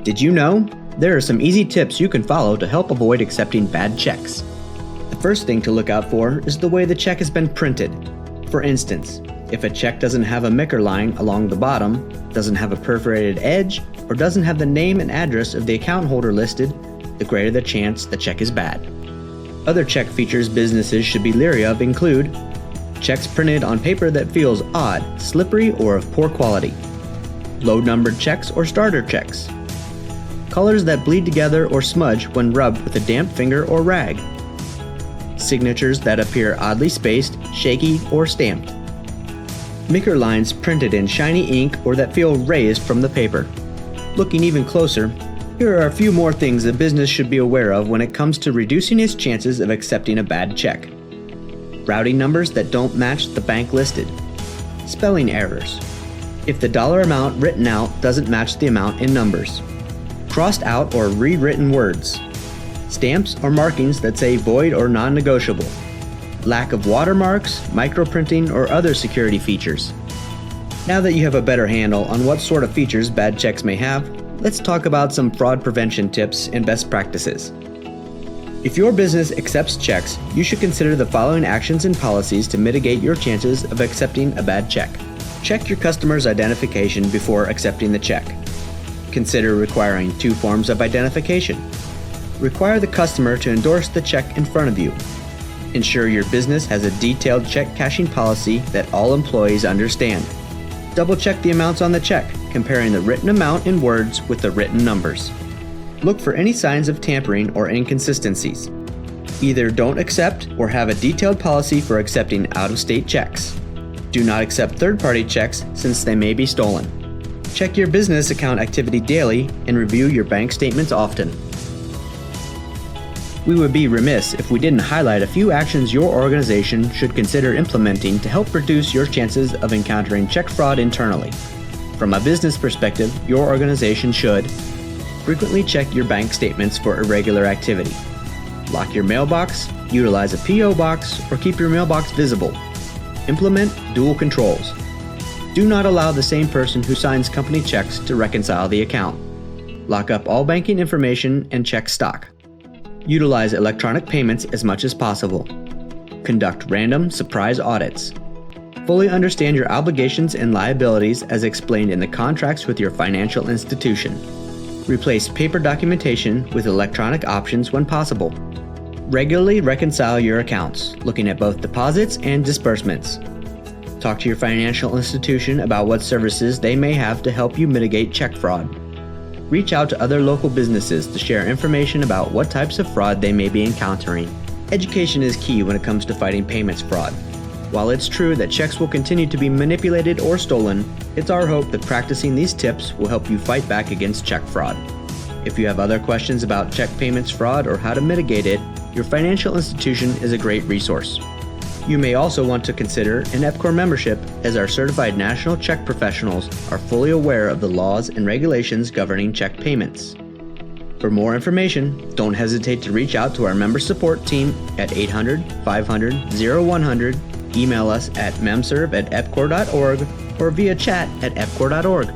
Did you know? There are some easy tips you can follow to help avoid accepting bad checks. The first thing to look out for is the way the check has been printed. For instance, if a check doesn't have a Micker line along the bottom, doesn't have a perforated edge, or doesn't have the name and address of the account holder listed, the greater the chance the check is bad. Other check features businesses should be leery of include checks printed on paper that feels odd, slippery, or of poor quality, low-numbered checks or starter checks, colors that bleed together or smudge when rubbed with a damp finger or rag, signatures that appear oddly spaced, shaky, or stamped, Micker lines printed in shiny ink or that feel raised from the paper. Looking even closer, here are a few more things a business should be aware of when it comes to reducing its chances of accepting a bad check. Routing numbers that don't match the bank listed. Spelling errors. If the dollar amount written out doesn't match the amount in numbers. Crossed out or rewritten words. Stamps or markings that say void or non-negotiable. Lack of watermarks, microprinting, or other security features. Now that you have a better handle on what sort of features bad checks may have, let's talk about some fraud prevention tips and best practices. If your business accepts checks, you should consider the following actions and policies to mitigate your chances of accepting a bad check. Check your customer's identification before accepting the check. Consider requiring 2 forms of identification. Require the customer to endorse the check in front of you. Ensure your business has a detailed check cashing policy that all employees understand. Double-check the amounts on the check, comparing the written amount in words with the written numbers. Look for any signs of tampering or inconsistencies. Either don't accept or have a detailed policy for accepting out-of-state checks. Do not accept third-party checks since they may be stolen. Check your business account activity daily and review your bank statements often. We would be remiss if we didn't highlight a few actions your organization should consider implementing to help reduce your chances of encountering check fraud internally. From a business perspective, your organization should frequently check your bank statements for irregular activity. Lock your mailbox, utilize a P.O. box, or keep your mailbox visible. Implement dual controls. Do not allow the same person who signs company checks to reconcile the account. Lock up all banking information and check stock. Utilize electronic payments as much as possible. Conduct random surprise audits. Fully understand your obligations and liabilities as explained in the contracts with your financial institution. Replace paper documentation with electronic options when possible. Regularly reconcile your accounts, looking at both deposits and disbursements. Talk to your financial institution about what services they may have to help you mitigate check fraud. Reach out to other local businesses to share information about what types of fraud they may be encountering. Education is key when it comes to fighting payments fraud. While it's true that checks will continue to be manipulated or stolen, it's our hope that practicing these tips will help you fight back against check fraud. If you have other questions about check payments fraud or how to mitigate it, your financial institution is a great resource. You may also want to consider an EPCOR membership, as our certified national check professionals are fully aware of the laws and regulations governing check payments. For more information, don't hesitate to reach out to our member support team at 800-500-0100, email us at memserve@epcor.org, or via chat at epcor.org.